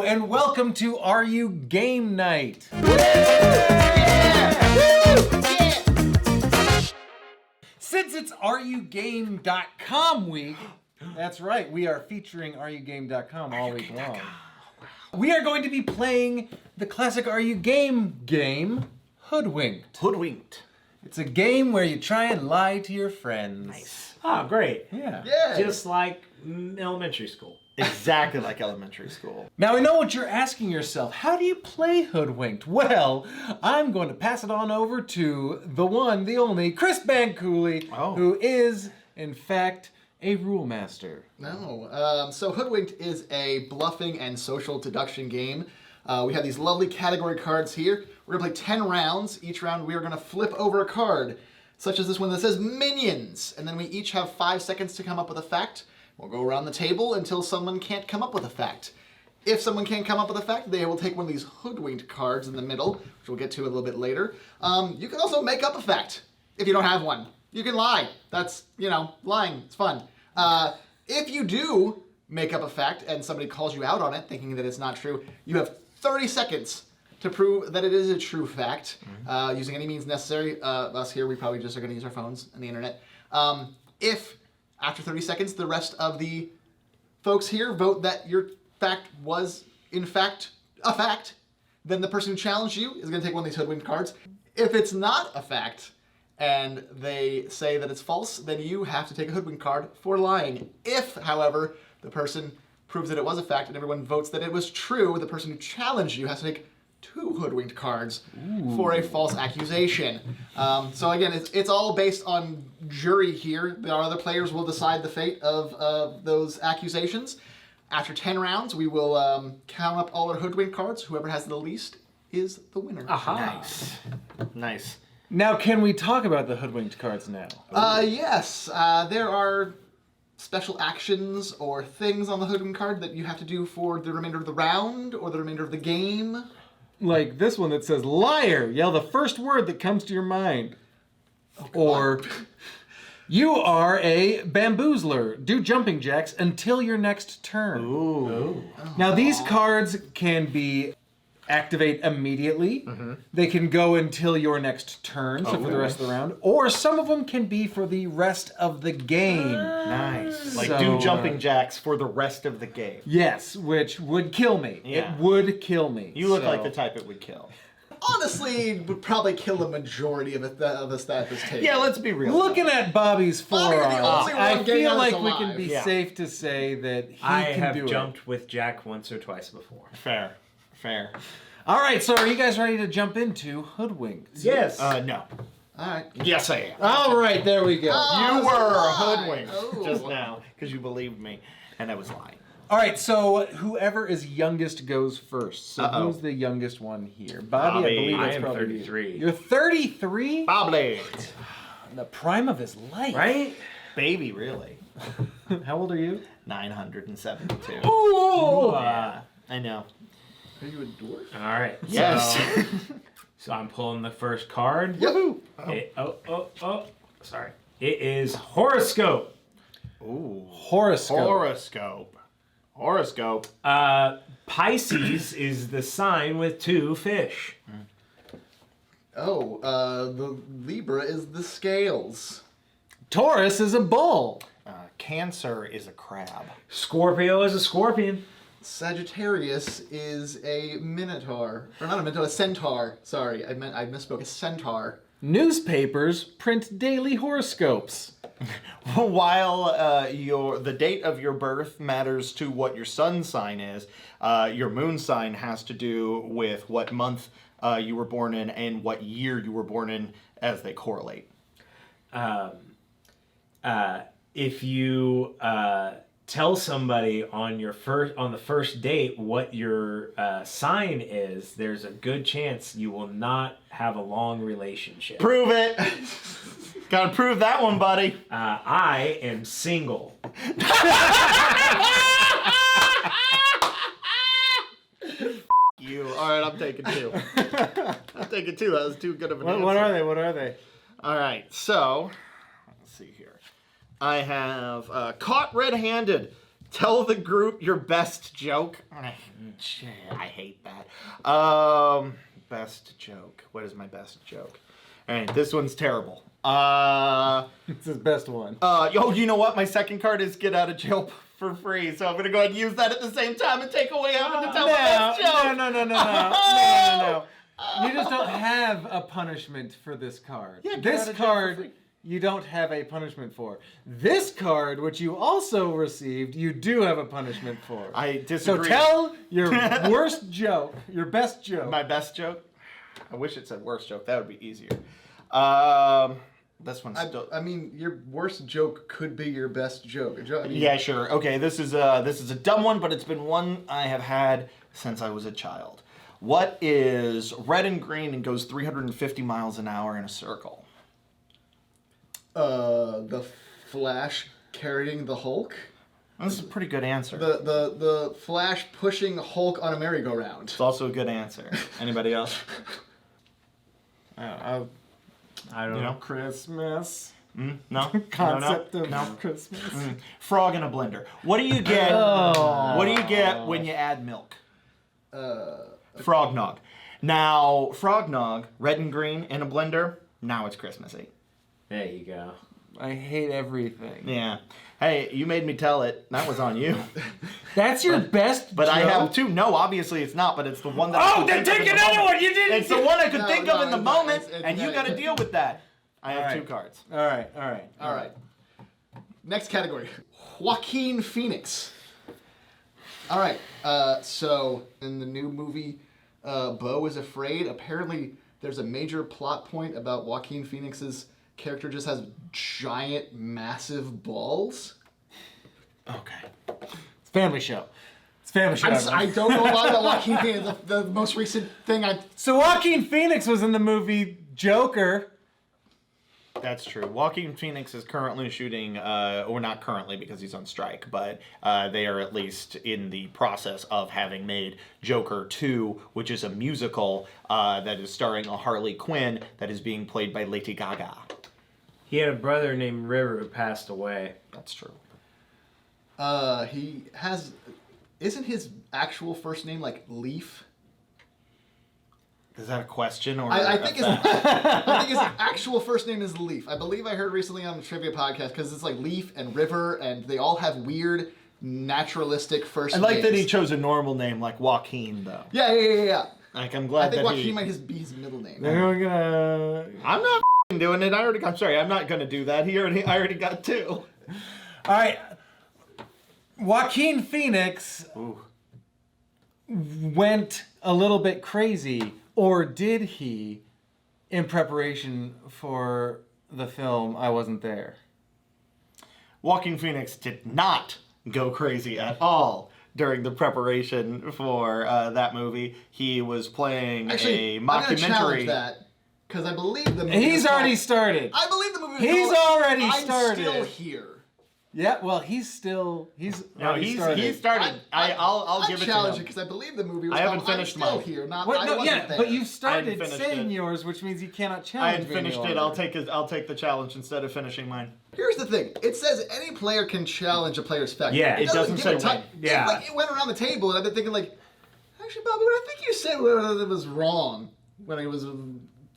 and welcome to Are You Game Night? Since it's areyougame.com week, that's right, we are featuring areyougame.com all week long. We are going to be playing the classic Are You game, Hoodwinked. Hoodwinked. It's a game where you try and lie to your friends. Nice. Oh, great. Yeah. Just like elementary school. Exactly like elementary school. Now I know what you're asking yourself. How do you play Hoodwinked? Well, I'm going to pass it on over to the one, the only, Chris Bancooley, who is, in fact, a rule master. No. So Hoodwinked is a bluffing and social deduction game. We have these lovely category cards here. We're going to play 10 rounds. Each round we are going to flip over a card, such as this one that says Minions. And then we each have 5 seconds to come up with a fact. We'll go around the table until someone can't come up with a fact. If someone can't come up with a fact, they will take one of these Hoodwinked cards in the middle, which we'll get to a little bit later. You can also make up a fact if you don't have one. You can lie. That's, lying. It's fun. If you do make up a fact and somebody calls you out on it, thinking that it's not true, you have 30 seconds to prove that it is a true fact, using any means necessary. Us here, we probably just are going to use our phones and the internet. If after 30 seconds, the rest of the folks here vote that your fact was, in fact, a fact, then the person who challenged you is going to take one of these Hoodwinked cards. If it's not a fact and they say that it's false, then you have to take a Hoodwinked card for lying. If, however, the person proves that it was a fact and everyone votes that it was true, the person who challenged you has to take 2 Hoodwinked cards for a false accusation. So again, it's all based on jury here. The other players will decide the fate of those accusations. After 10 rounds, we will count up all our Hoodwinked cards. Whoever has the least is the winner. Aha. Nice. Now, can we talk about the Hoodwinked cards now? Yes. There are special actions or things on the Hoodwinked card that you have to do for the remainder of the round or the remainder of the game. Like this one that says, liar, yell the first word that comes to your mind. Or, you are a bamboozler, do jumping jacks until your next turn. Ooh. Now these cards can be activate immediately. They can go until your next turn, so for the rest of the round. Or some of them can be for the rest of the game. Nice. Like So, do jumping jacks for the rest of the game. Yes, which would kill me. Yeah. It would kill me. You look So- like the type it would kill. Honestly, would probably kill the majority of us at this table. Yeah, let's be real. Looking at Bobby's Bobby would be forearm, the only one I getting feel us like we alive. can be Yeah. safe to say that he I can have do jumped with Jack once or twice before. Fair. it. All right, so are you guys ready to jump into Hoodwinked? Yes. No. All right. Yes, I am. All right, there we go. You it's were a a lie. hoodwink Oh. just now because you believed me, and I was lying. All right, so whoever is youngest goes first. So Uh-oh. who's the youngest one here? Bobby, I Bobby. believe that's I am probably 33. You. You're 33? Bobbly. In the prime of his life. Right? Baby, really. How old are you? 972. Ooh! Yeah, I know. Are you a dwarf? All right. Yes. So I'm pulling the first card. Yahoo! Sorry. It is Horoscope. Ooh. Horoscope. Horoscope. Pisces is the sign with 2 fish. Oh, the Libra is the scales. Taurus is a bull. Cancer is a crab. Scorpio is a scorpion. Sagittarius is a minotaur. Or not a minotaur, a centaur. Sorry, I misspoke. A centaur. Newspapers print daily horoscopes. While the date of your birth matters to what your sun sign is, your moon sign has to do with what month you were born in and what year you were born in, as they correlate. If you tell somebody on the first date what your sign is, there's a good chance you will not have a long relationship. Prove it. Gotta prove that one, buddy. I am single. You. All right, I'm taking 2. I'm taking 2. That was too good of an answer. What are they? What are they? All right, so let's see here. I have caught red-handed. Tell the group your best joke. I hate that. Best joke. What is my best joke? All right, this one's terrible. It's his best one. You know what? My second card is get out of jail for free, so I'm gonna go ahead and use that at the same time and take away having to tell my best joke. No. You just don't have a punishment for this card. Yeah, get out this of jail for card, free. you don't have a punishment for. This card, which you also received, you do have a punishment for. I So disagree. tell your worst joke, your best joke. My best joke? I wish it said worst joke. That would be easier. This one's still... I mean, your worst joke could be your best joke. Yeah, sure. Okay, this is a dumb one, but it's been one I have had since I was a child. What is red and green and goes 350 miles an hour in a circle? The Flash carrying the Hulk. This is a pretty good answer. The Flash pushing Hulk on a merry-go-round. It's also a good answer. Anybody else? I don't You know. know? Christmas. No? Concept no, of no. Christmas. Frog in a blender. What do you get? What do you get when you add milk? Frog nog. Now, frog nog, red and green in a blender. Now it's Christmassy. There you go. I hate everything. Yeah. Hey, you made me tell it. That was on you. That's your best But joke? I have two. No, obviously it's not. But it's the one that. I Oh, could then think of take in the another moment. one. You didn't. It's the one I could No, think no, of in the it's moment, not. It's and you not. got to deal with that. I have All two right. cards. All right. All right. Next category. Joaquin Phoenix. All right. So in the new movie, Beau is Afraid, apparently there's a major plot point about Joaquin Phoenix's character just has giant, massive balls. Okay. It's Family Show. It's Family Show. I don't know a lot about Joaquin Phoenix. The most recent thing So Joaquin Phoenix was in the movie Joker. That's true. Joaquin Phoenix is currently shooting, or not currently because he's on strike, but they are at least in the process of having made Joker 2, which is a musical that is starring a Harley Quinn that is being played by Lady Gaga. He had a brother named River who passed away. That's true. he has... Isn't his actual first name like Leaf? Is that a question or? I think his actual first name is Leaf. I believe I heard recently on the trivia podcast because it's like Leaf and River, and they all have weird naturalistic first I names. like that he chose a normal name like Joaquin, though. Yeah. Like I'm glad I think that Joaquin he. might be his middle name. Then we're gonna. I'm not doing it. I'm sorry. I'm not gonna do that. I already got two. All right. Joaquin Phoenix Ooh. went a little bit crazy, or did he, in preparation for the film I Wasn't There? Joaquin Phoenix did not go crazy at all during the preparation for that movie. He was playing Actually, a I'm gonna challenge mockumentary. that because I believe the movie. He's is already called- started. I believe the movie. is He's called already I'm started. Still here. Yeah, well, he's No, already started. he started. I'll give it to challenge it him. because I believe the movie was I haven't called finished I'm Still mine. Here. Not What? I No, wasn't yeah, there. but you've started finished saying it. yours, which means you cannot I challenge hadn't me any finished it. longer. I'll take the challenge instead of finishing mine. Here's the thing. It says any player can challenge a player's fact. Yeah, it doesn't give say a ti- when. Yeah. It's like it went around the table, and I've been thinking like, actually, Bobby, what I think you said was wrong when it was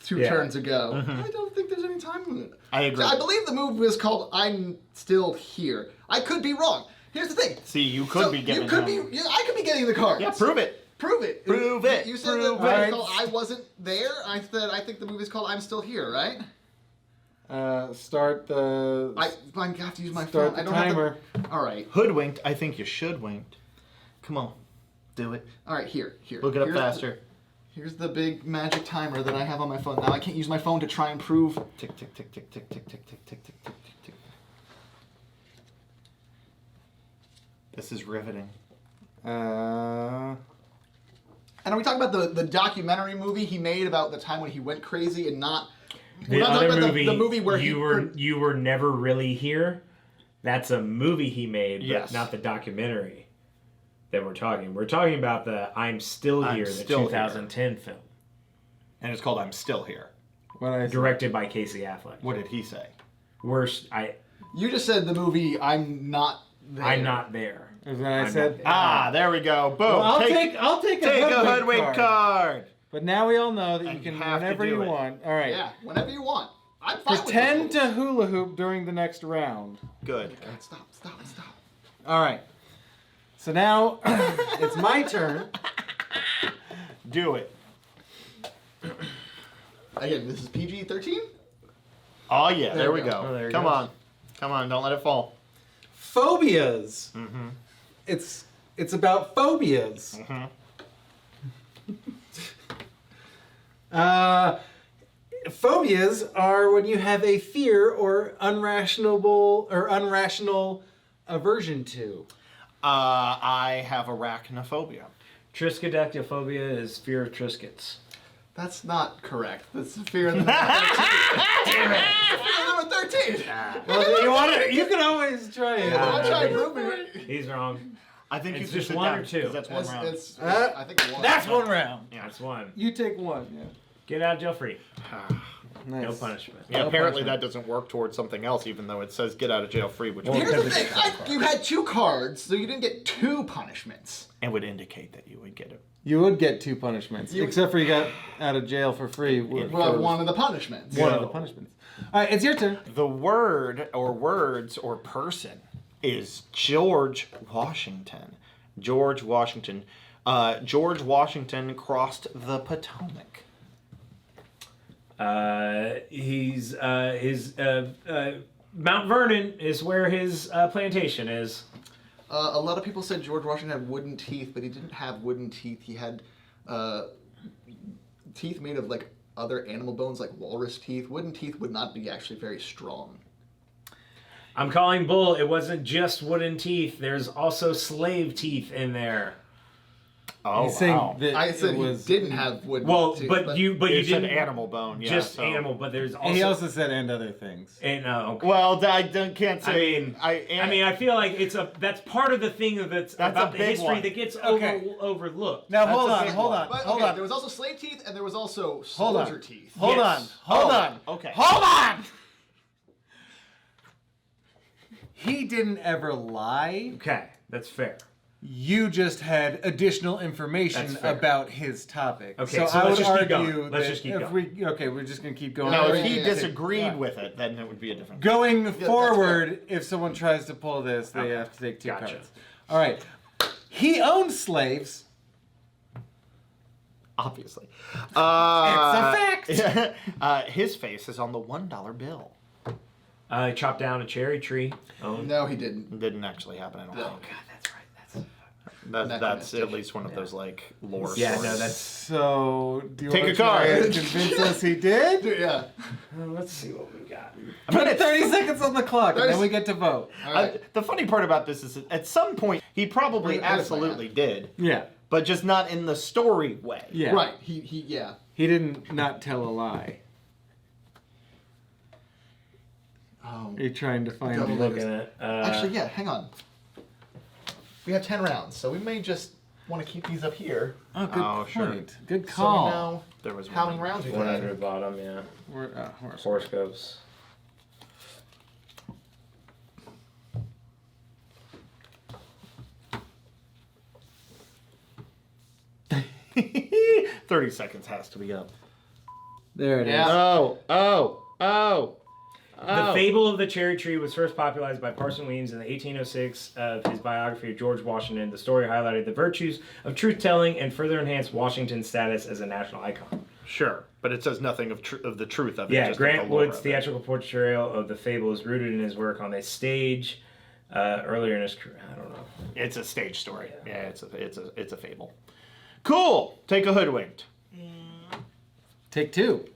two Yeah. turns ago. I don't think there's any time limit. I agree. So I believe the movie was called I'm Still Here. I could be wrong. Here's the thing. See, you could be giving You could him. be. I could be getting the cards. Yeah, prove it. Prove it. Prove it. You said Prove that the movie it. called I Wasn't There. I said I think the movie's called I'm Still Here, right? Start the. I have to use my Start phone. I the don't timer. have to. All right. Hoodwinked. I think you should winked. Come on, do it. All right. Here. Look it up Here's faster. Here's the big magic timer that I have on my phone. Now I can't use my phone to try and prove. Tick tick tick tick tick tick tick tick tick tick tick tick tick. This is riveting. Uh, And are we talking about the documentary movie he made about the time when he went crazy and not? The We're not other talking about movie, the movie where you were never really here. That's a movie he made, but Yes. not the documentary that we're talking. We're talking about the I'm Still I'm Here, the Still 2010 film, And it's called I'm Still Here. what I directed by Casey Affleck. What did he say? Worst, You just said the movie I'm Not There. I'm not there. Is what I said. There we go. Boom. Well, I'll take a Hoodwinked card. But now we all know that And you can you have to whenever do you it. want. All right. Yeah, whenever you want. I'm fine Pretend with to hula hoop during the next round. Good. Stop. All right. So now it's my turn. Do it. Again, this is PG-13? Oh yeah, there we we go. go. Oh, there it Come goes. on, don't let it fall. Phobias. Mm-hmm. It's about phobias. Mm-hmm. Phobias are when you have a fear or irrational aversion to. I have arachnophobia. Triskaidectophobia is fear of Triscuits. That's not correct. That's fear of number 13. Damn it! Fear of number 13! Well, you can always try it. I'll try and prove it. He's wrong. I think It's you just should sit one down, or two? 'cause That's one round. I think one. That's one round. Yeah. That's one. You take one. Yeah. Get out of jail free. Nice. No punishment. Yeah, No apparently punishment. that doesn't work towards something else, even though it says get out of jail free, which Well, Here's the because thing. it's- You had 2 cards, so you didn't get 2 punishments. it would indicate that you would get it. You would get 2 punishments, except for you got out of jail for free. Well, one of the punishments. One of the punishments. All right, it's your turn. The word or words or person is George Washington. George Washington. George Washington crossed the Potomac. His Mount Vernon is where his plantation is. A lot of people said George Washington had wooden teeth, but he didn't have wooden teeth. He had teeth made of like other animal bones, like walrus teeth. Wooden teeth would not be actually very strong. I'm calling bull. It wasn't just wooden teeth. There's also slave teeth in there. Oh, He's saying wow. that I said it was. he didn't have wooden Well, teeth. but you You said didn't animal bone, yeah. just so- animal. But there's also. He also said and other things. And, okay. Well, can't say. I mean, I feel like that's part of the thing that's That's about a the big history one. that gets Okay. overlooked. Now That's hold a on, big hold one. on, But, hold okay, on. there was also slave teeth, and there was also Hold soldier on. teeth. Hold Yes. on. Hold Oh, on. okay. Hold on. He didn't ever lie. Okay, that's fair. You just had additional information That's fair. about his topic. Okay, so so I let's would just keep argue going. Let's that just keep if going. we're just gonna keep going. No, Yeah, if he yeah, disagreed yeah. with it, then it would be a different. Going that's forward, if someone tries to pull this, they Okay. have to take 2 Gotcha. cards. All right. He owned slaves. Obviously. It's a fact. His face is on the $1 bill. He chopped down a cherry tree. Oh, No, he didn't. It didn't actually happen, I don't No. think. God, that's right. That's at least one of those like lore Yeah, stories. no, that's. So, do you Take want a to try card. and convince us he did? Yeah. Let's see what we got. Put 30 seconds on the clock, and then we get to vote. All right. The funny part about this is at some point he probably Wait, where's my absolutely hat? did, Yeah. but just not in the story way. Yeah. Right. He yeah. He didn't not tell a lie. Oh. You're trying to find Double him. Looking at. Actually, yeah. Hang on. We have 10 rounds, so we may just want to keep these up here. Oh, good Oh, sure. point. Good So call. we know There was how one. many rounds we've One had. under the bottom, yeah. Horoscopes. Horoscopes. Oh. 30 seconds has to be up. There it is. Yeah. Oh. The Fable of the Cherry Tree was first popularized by Parson Weems in the 1806 of his biography of George Washington. The story highlighted the virtues of truth-telling and further enhanced Washington's status as a national icon. Sure, but it says nothing of the truth of it. Yeah, just Grant of the lore Wood's of it. theatrical portrayal of the fable is rooted in his work on the stage earlier in his career. I don't know. It's a stage story. Yeah, it's a fable. Cool. Take a hoodwinked. Take 2.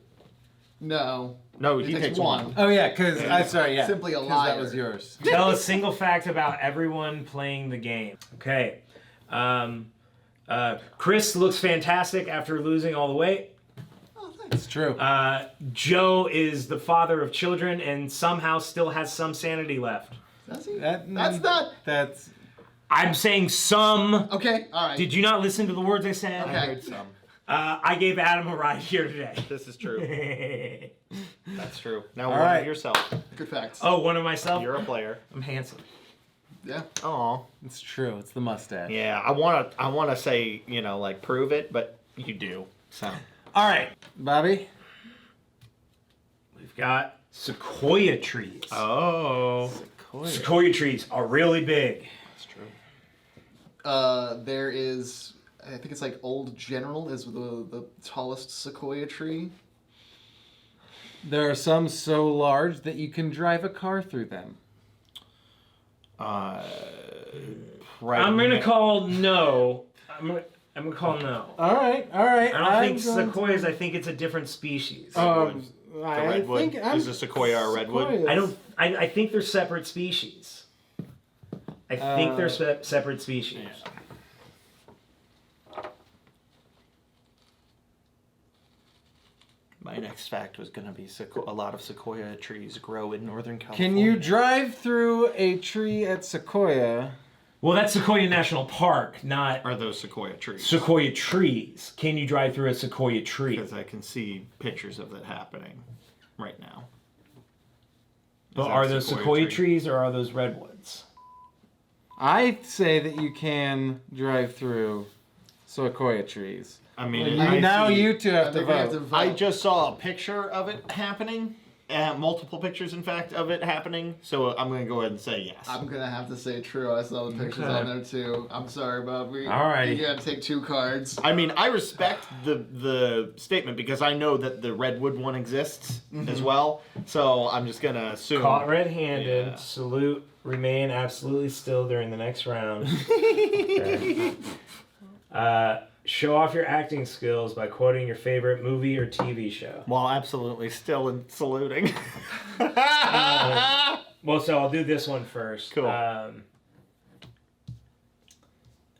No. No, It he takes takes one. one. Oh yeah, because I'm sorry, yeah. Simply a 'cause liar. That was yours. Tell a single fact about everyone playing the game. Okay. Chris looks fantastic after losing all the weight. Oh, thanks. It's true. Joe is the father of children and somehow still has some sanity left. Does he? That's not. That's. I'm saying some. Okay. All right. Did you not listen to the words I said? Okay. I heard some. I gave Adam a ride here today. This is true. That's true. Now All one right. of yourself. Good facts. Oh, one of myself? You're a player. I'm handsome. Yeah. Oh. It's true. It's the mustache. Yeah, I wanna say, like prove it, but you do. So. All right, Bobby. We've got sequoia trees. Oh. Sequoia trees are really big. That's true. There is, I think it's like Old General is the tallest sequoia tree. There are some so large that you can drive a car through them. I'm gonna call no. I'm gonna call no. All right. I don't think sequoias. I think it's a different species. I redwood. think Is a sequoia a redwood? I think they're separate species. I think they're separate species. Yeah. My next fact was going to be a lot of sequoia trees grow in Northern California. Can you drive through a tree at Sequoia? Well, that's Sequoia National Park, not Are those sequoia trees? sequoia trees. Can you drive through a sequoia tree? Because I can see pictures of it happening right now. But that are a those sequoia sequoia tree? trees or are those redwoods? I say that you can drive through Sequoia trees. I mean, You two have I to think we have to vote. vote. I just saw a picture of it happening. Multiple pictures, in fact, of it happening. So I'm going to go ahead and say yes. I'm gonna have to say true. I saw the pictures on there too. I'm sorry, Bobby. Alrighty. You gotta take 2 cards. I mean, I respect the statement because I know that the redwood one exists as well. So I'm just going to assume. Caught red-handed. Yeah. Salute. Remain absolutely still during the next round. Okay. Show off your acting skills by quoting your favorite movie or TV show. While absolutely still and saluting. Well, so I'll do this one first. Cool.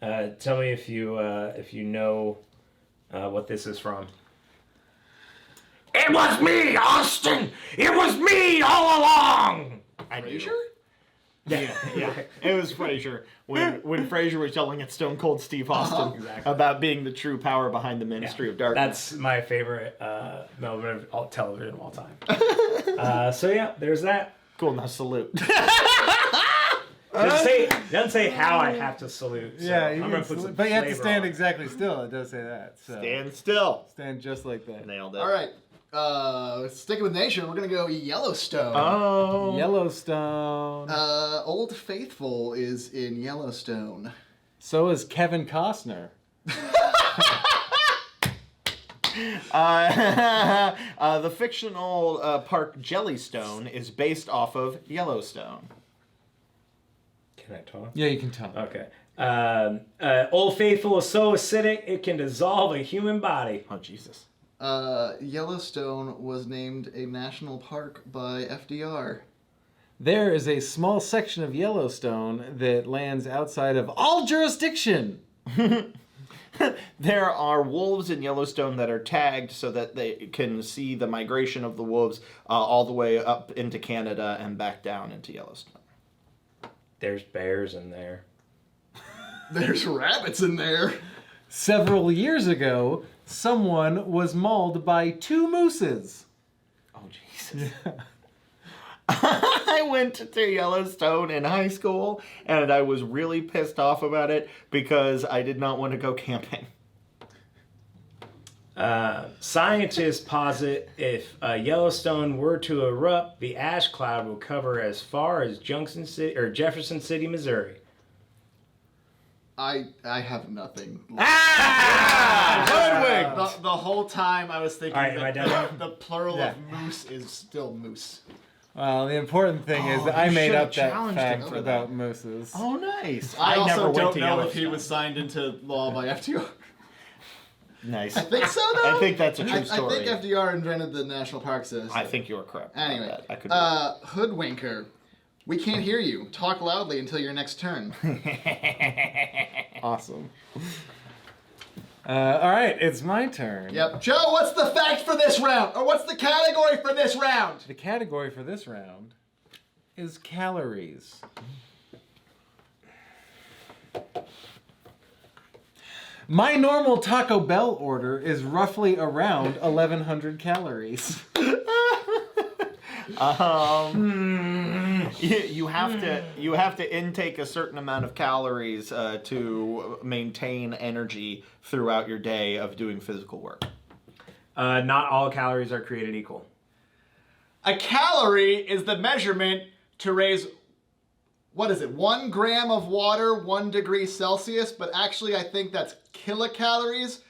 Tell me if you know what this is from. It was me, Austin. It was me all along. I knew. Frasier? Yeah. It was Frasier. When Frasier was yelling at Stone Cold Steve Austin Exactly. about being the true power behind the Ministry of Darkness. That's my favorite moment of television of all time. So yeah, there's that. Cool, now salute. Doesn't say how I have to salute. So Yeah, I'm gonna put some but you have to flavor stand on it. exactly still. It does say that. So. Stand still. Stand just like that. Nailed it. All right. Sticking with nature, we're gonna go Yellowstone. Oh. Yellowstone. Old Faithful is in Yellowstone. So is Kevin Costner. The fictional park Jellystone is based off of Yellowstone. Can I talk? Yeah, you can tell. Okay. Old Faithful is so acidic it can dissolve a human body. Oh, Jesus. Yellowstone was named a national park by FDR. There is a small section of Yellowstone that lands outside of all jurisdiction. There are wolves in Yellowstone that are tagged so that they can see the migration of the wolves all the way up into Canada and back down into Yellowstone. There's bears in there. There's rabbits in there. Several years ago, someone was mauled by 2 mooses. Oh, Jesus. I went to Yellowstone in high school, and I was really pissed off about it because I did not want to go camping. Scientists posit if Yellowstone were to erupt, the ash cloud will cover as far as Jefferson City, Missouri. I have nothing. Hoodwinked! The whole time I was thinking All right, am I done? the plural Yeah. of moose is still moose. Well, the important thing is that you I made should've up that challenged fact him for about mooses. Oh, nice. I never also went don't to know if he Yellowstone. was signed into law by FDR. Nice. I think so, though. I think that's a true I story. think FDR invented the National Park System. I think you were correct. about Anyway, that. I could Hoodwinker. We can't hear you. Talk loudly until your next turn. Awesome. All right, it's my turn. Yep. Joe, what's the fact for this round? Or what's the category for this round? The category for this round is calories. My normal Taco Bell order is roughly around 1,100 calories. You have to intake a certain amount of calories to maintain energy throughout your day of doing physical work. Not all calories are created equal. A calorie is the measurement to raise, what is it, 1 gram of water, 1 degree Celsius, but actually I think that's kilocalories,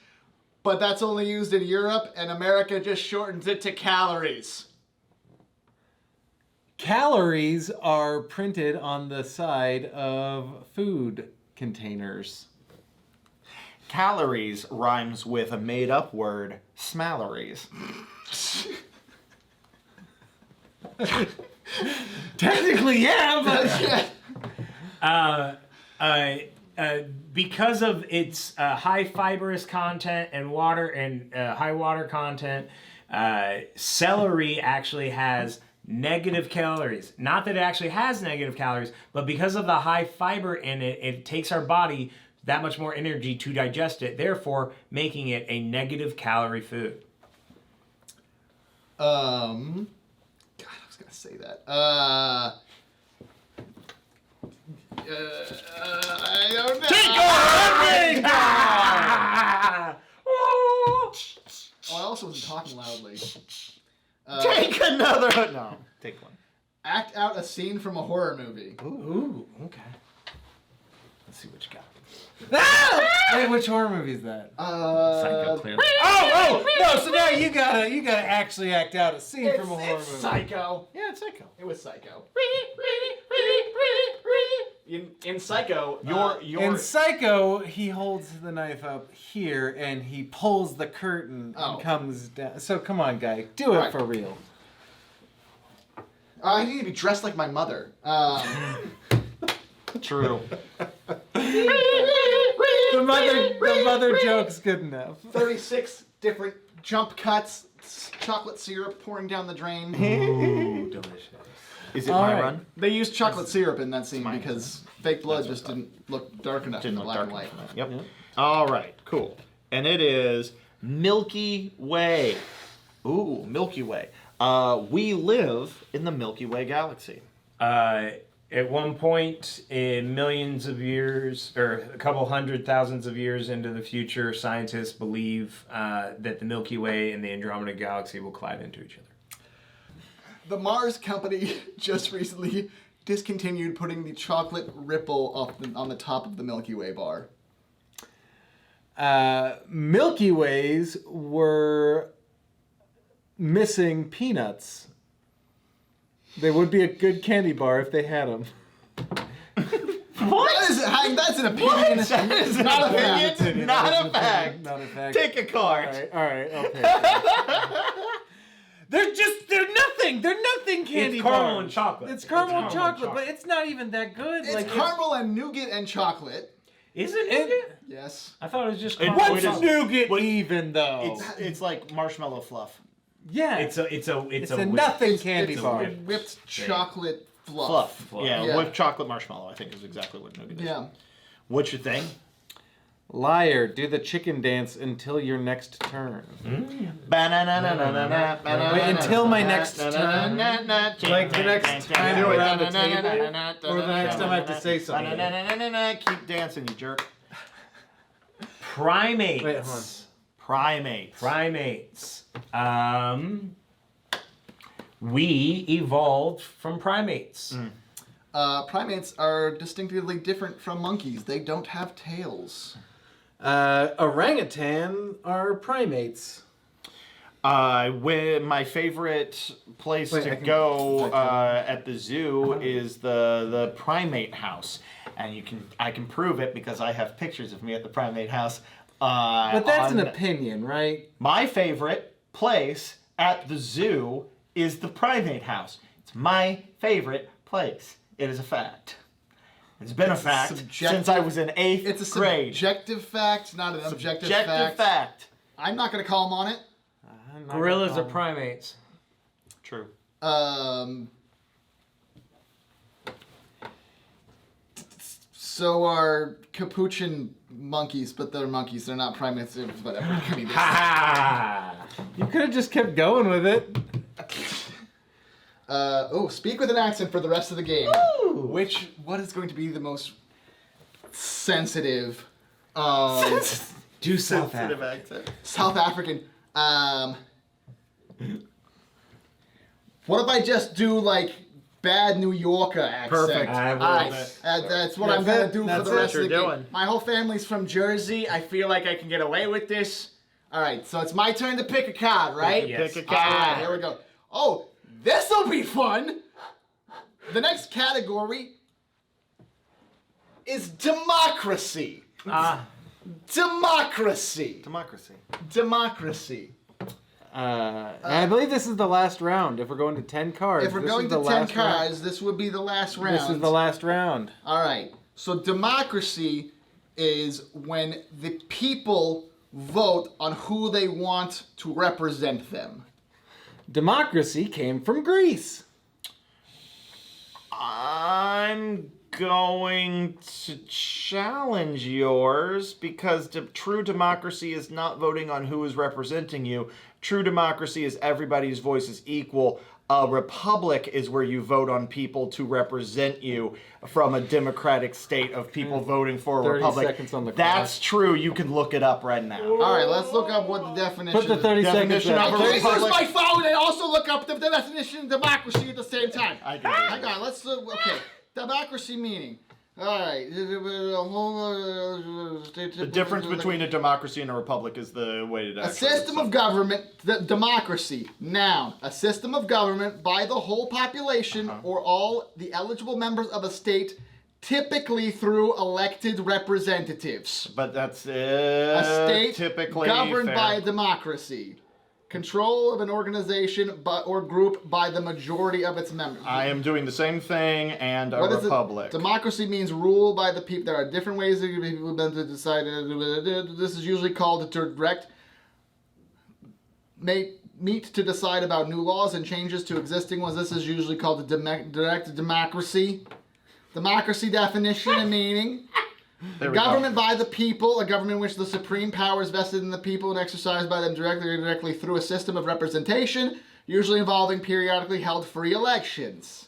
but that's only used in Europe, and America just shortens it to calories. Calories are printed on the side of food containers. Calories rhymes with a made-up word, smalleries. Technically, yeah, but Because of its high fibrous content and water and high water content, celery actually has negative calories. Not that it actually has negative calories, but because of the high fiber in it, it takes our body that much more energy to digest it, therefore making it a negative calorie food. God, I was gonna say that. I don't know. Oh, I also wasn't talking loudly. Take another. No, take one. Act out a scene from a horror movie. Ooh, okay. Let's see what you got. Wait, which horror movie is that? Psycho, clearly. Oh, no! So now you gotta actually act out a scene from a horror movie. Psycho. Yeah, it's Psycho. It was Psycho. In Psycho, In Psycho, he holds the knife up here and he pulls the curtain and comes down. So come on, guy, do it Right. for real. I need to be dressed like my mother. True. The mother joke's good enough. 36 different jump cuts, chocolate syrup pouring down the drain. Ooh, delicious. Is it All my right. run? They used chocolate syrup in that scene mine. because fake blood just didn't look dark enough in Didn't the look black dark and white. enough. Yep. All right, cool. And it is Milky Way. Ooh, Milky Way. We live in the Milky Way galaxy. At one point, in millions of years, or a couple hundred thousands of years into the future, scientists believe that the Milky Way and the Andromeda Galaxy will collide into each other. The Mars company just recently discontinued putting the chocolate ripple on the top of the Milky Way bar. Milky Ways were missing peanuts. They would be a good candy bar if they had them. What? That's an opinion. That is not a fact. Not a fact. Not a fact. Take a card. All right, I'll take it. They're nothing. They're nothing candy It's caramel bars. and chocolate. It's caramel and chocolate, but it's not even that good. It's caramel and nougat and chocolate. Is it nougat? Yes. I thought it was just It- caramel. What's It is- nougat even though? It's like marshmallow fluff. Yeah, It's a a nothing candy It's bar. whipped chocolate fluff. Fluff. Yeah, Yeah. with chocolate marshmallow, I think is exactly what nougat is. Yeah. What's your thing? Liar, do the chicken dance until your next turn. Wait, until my next turn? Like the next time Do it. around the table? Or the next time I have to say something? Keep dancing, you jerk. Primates. Wait, hold on. Primates. Primates. We evolved from primates. Primates are distinctively different from monkeys. They don't have tails. Orangutan are primates. My favorite place Wait, to I can- go at the zoo is the primate house, and I can prove it because I have pictures of me at the primate house. But that's an on- opinion, right? My favorite place at the zoo is the primate house. It's my favorite place. It is a fact. It's been It's a fact subjective- since I was in 8th It's a grade. subjective fact, not an objective fact. fact. I'm not going to call them on it. I'm not Gorillas gonna are call primates. True. So are capuchin monkeys, but they're monkeys. They're not primates. Whatever. I mean, Ha! them. You could have just kept going with it. Speak with an accent for the rest of the game. Ooh. What is going to be the most sensitive? Do South Sensitive Africa. accent. South African. What if I just do like bad New Yorker accent? Perfect. I will. Alright, that's what I'm gonna do for That's the rest what of the you're game. doing. My whole family's from Jersey. I feel like I can get away with this. Alright, so it's my turn to pick a card, right? Yes. Pick a card. Alright, here we go. Oh, this'll be fun! The next category is democracy. Democracy. Democracy. Democracy. I believe this is the last round. If we're going to 10 cards, If we're this going is to the 10 last round. cards, this would be the last round. This is the last round. Alright, so democracy is when the people vote on who they want to represent them. Democracy came from Greece. I'm going to challenge yours because true democracy is not voting on who is representing you. True democracy is everybody's voice is equal. A republic is where you vote on people to represent you from a democratic state of people voting for a 30 republic. seconds on the clock. That's true. You can look it up right now. Alright, let's look up what the definition Put the 30 seconds Definition up. of a I use republic. my phone and also look up the definition of democracy at the same time. I get it. Hang on, let's look. Okay, democracy meaning. Alright. The difference between a democracy and a republic is the way to a system of government, democracy, noun, a system of government by the whole population or all the eligible members of a state, typically through elected representatives. But that's A state typically governed fair. by a democracy. Control of an organization or group by the majority of its members. I am doing the same thing and a What is it? republic. Democracy means rule by the people. There are different ways that people have been to decide. This is usually called direct. Meet to decide about new laws and changes to existing ones. This is usually called a direct democracy. Democracy definition and meaning. There we go. Government by the people, a government in which the supreme power is vested in the people and exercised by them directly or indirectly through a system of representation, usually involving periodically held free elections.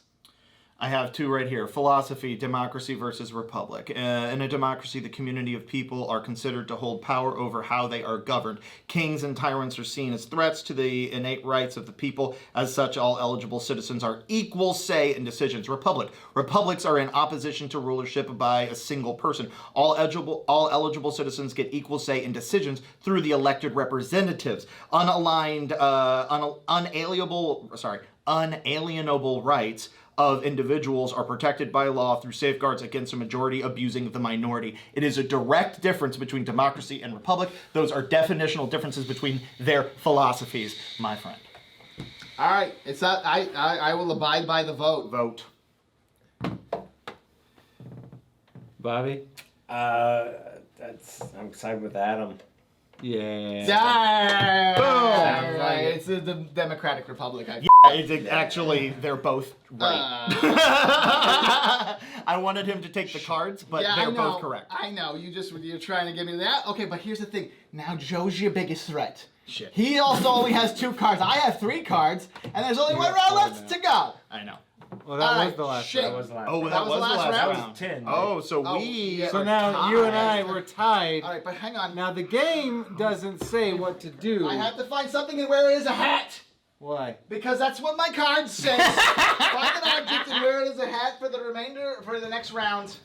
I have two right here. Philosophy, democracy versus republic. In a democracy, the community of people are considered to hold power over how they are governed. Kings and tyrants are seen as threats to the innate rights of the people. As such, all eligible citizens are equal say in decisions. Republics are in opposition to rulership by a single person. All eligible citizens get equal say in decisions through the elected representatives. Unalienable rights of individuals are protected by law through safeguards against a majority abusing the minority. It is a direct difference between democracy and republic. Those are definitional differences between their philosophies, my friend. All right, it's that I will abide by the vote. Vote. Bobby? I'm excited with Adam. Yeah. Boom! Right, it's the Democratic Republic. Actually, they're both right. I wanted him to take the cards, but yeah, they're both correct. I know. You're trying to give me that. Okay, but here's the thing. Now Joe's your biggest threat. Shit. He also only has 2 cards. I have 3 cards, and there's only 1 round left to go. I know. Well, that All was right, the last shit. round. That was the last. Oh, one. that was the last round? round. 10. Oh, so Oh, we... yeah. So now you and I were tied. All right, but hang on. Now the game doesn't say what to do. I have to find something and where it is a hat. Why? Because that's what my card says. Find an object and wear it as a hat for the next round.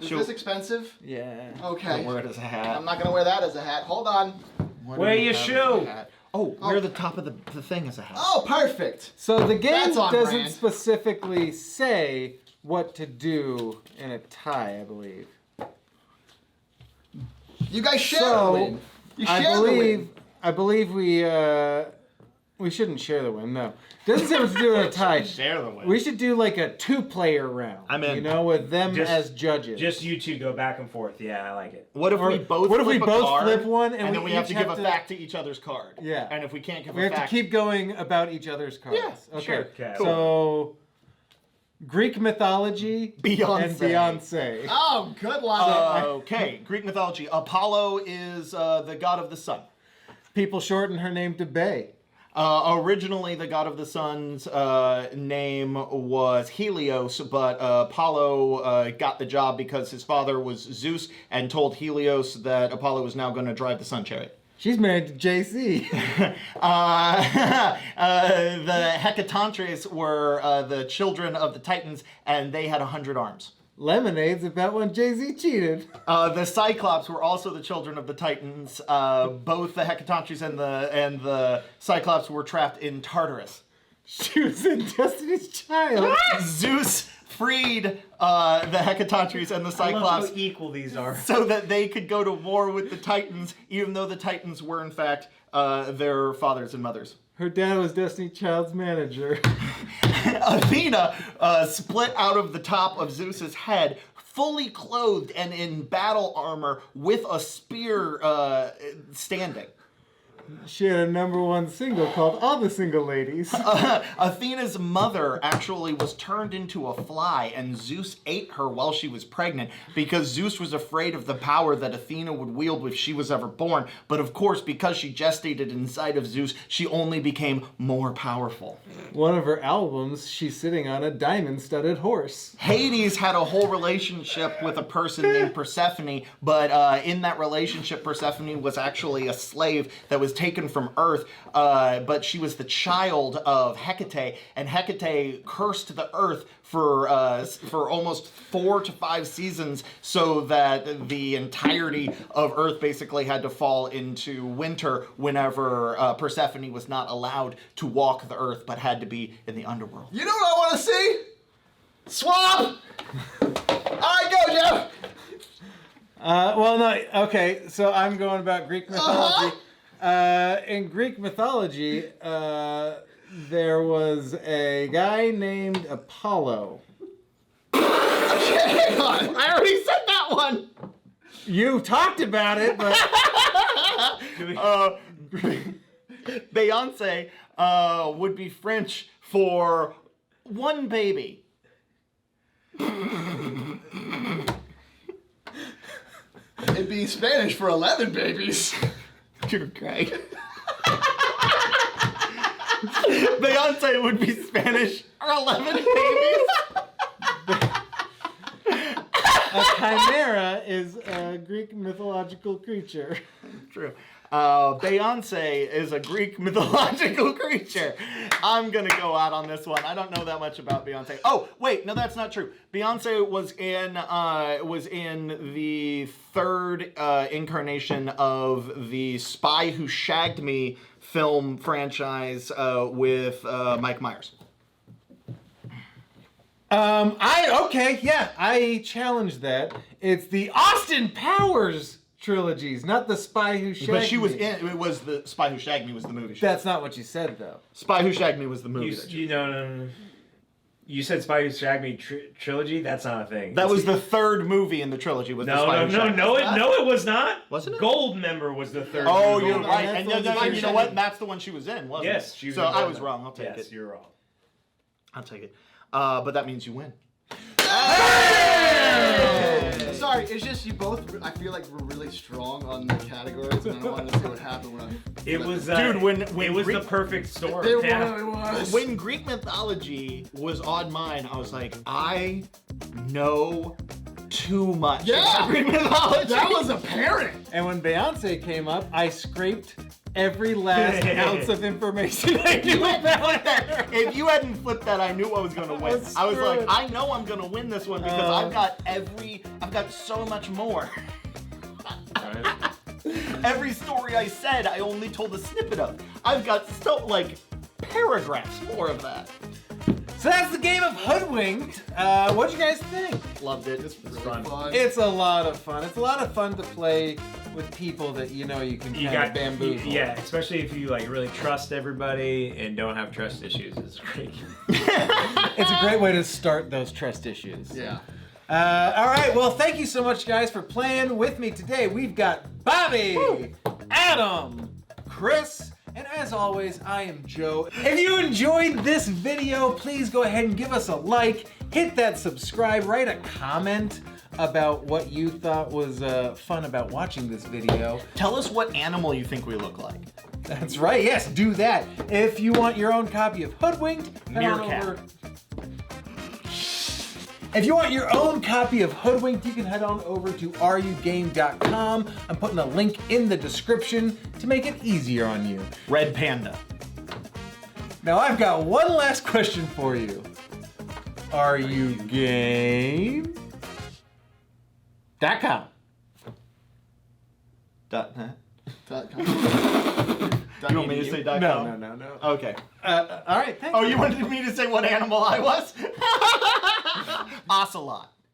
Is Sure. this expensive? Yeah. Okay. Wear it as a hat. I'm not gonna wear that as a hat. Hold on. Wear your shoe. Oh, wear the top of the thing as a hat. Oh, perfect. So the game That's on doesn't brand. specifically say what to do in a tie, I believe. You guys share So, the win. You I share the win. believe we shouldn't share the win. No, doesn't say what to do in a tie. Share the win. We should do like a 2-player round. I'm in. You know, with them Just- as judges. Just you two go back and forth. Yeah, I like it. What if Or we both what if we flip a both card, flip one and then we we have each to give have a to- fact to each other's card? Yeah. And if we can't give we a have to fact... keep going about each other's cards. Yeah, okay. sure. Okay. So, Greek mythology Beyonce. and Beyonce. Oh, good luck. Okay, Greek mythology. Apollo is the god of the sun. People shorten her name to Bay. Originally, the god of the sun's name was Helios, but Apollo got the job because his father was Zeus and told Helios that Apollo was now going to drive the sun chariot. She's married to JC. The Hecatontres were the children of the Titans, and they had 100 arms. Lemonade's about when Jay-Z cheated. The Cyclops were also the children of the Titans. Both the Hecatontres and the Cyclops were trapped in Tartarus. She was in Destiny's Child. Zeus freed the Hecatontres and the I love Cyclops how equal these are. so that they could go to war with the Titans, even though the Titans were in fact their fathers and mothers. Her dad was Destiny's Child's manager. Athena split out of the top of Zeus's head, fully clothed and in battle armor with a spear standing. She had a #1 single called All the Single Ladies. Athena's mother actually was turned into a fly, and Zeus ate her while she was pregnant because Zeus was afraid of the power that Athena would wield if she was ever born. But of course, because she gestated inside of Zeus, she only became more powerful. One of her albums, she's sitting on a diamond-studded horse. Hades had a whole relationship with a person named Persephone, but in that relationship, Persephone was actually a slave that was taken from Earth, but she was the child of Hecate, and Hecate cursed the Earth for almost 4 to 5 seasons, so that the entirety of Earth basically had to fall into winter whenever Persephone was not allowed to walk the Earth, but had to be in the underworld. You know what I want to see? Swap! Alright, go, Jeff! Well, no, okay, so I'm going about Greek mythology. In Greek mythology, there was a guy named Apollo. Okay, hang on. I already said that one! You talked about it, but Beyonce would be French for one baby. It'd be Spanish for 11 babies. You're great. Beyonce would be Spanish for 11 babies. a chimera is a Greek mythological creature. True. Beyonce is a Greek mythological creature. I'm gonna go out on this one. I don't know that much about Beyonce. Oh, wait, no, that's not true. Beyonce was in the third incarnation of the Spy Who Shagged Me film franchise with Mike Myers. I challenge that. It's the Austin Powers trilogies, not the Spy Who Shagged Me. But she was in. It was the Spy Who Shagged Me was the movie. That's not what you said, though. Spy Who Shagged Me was the movie. No. You said Spy Who Shagged Me trilogy. That's not a thing. That was the third movie in the trilogy. Was the Spy Who Shagged Me. It was not. Wasn't it? Goldmember was the third. Oh, movie. you're right. that's And the one you know what? That's the one she was in, wasn't it? Yes, she was So in I was Goldmember. wrong. I'll take Yes, it. you're wrong. I'll take it. But that means you win. Sorry, it's just you both, I feel like we're really strong on the categories, and I wanted to see what happened when I... It was Dude, when it was Greek- the perfect storm. It Yeah. really was. When Greek mythology was on mine, I was like, I know too much Yeah. about Greek mythology. That was apparent. And when Beyonce came up, I scraped every last ounce of information I knew about her. If you hadn't flipped that, I knew I was gonna win. That's I was like, true. I know I'm gonna win this one because I've got so much more. Every story I said, I only told a snippet of. I've got paragraphs more of that. So that's the game of Hoodwinked. What'd you guys think? Loved it. It's really fun. fun. It's a lot of fun. It's a lot of fun to play with people that you know you can You kind of got bamboozle. yeah, especially if you like really trust everybody and don't have trust issues. It's great. It's a great way to start those trust issues. Yeah. All right, well, thank you so much, guys, for playing with me today. We've got Bobby, Adam, Chris, and as always, I am Joe. If you enjoyed this video, please go ahead and give us a like, hit that subscribe, write a comment. about what you thought was fun about watching this video. Tell us what animal you think we look like. That's right, yes, do that. If you want your own copy of Hoodwinked, head on Meerkat. over. If you want your own copy of Hoodwinked, you can head on over to rugame.com. I'm putting a link in the description to make it easier on you. Red panda. Now I've got one last question for you. Are you game? .com. .net. .com. You want me to say .com? No. Okay. All right, thanks. Oh, you wanted me to say what animal I was? Ocelot.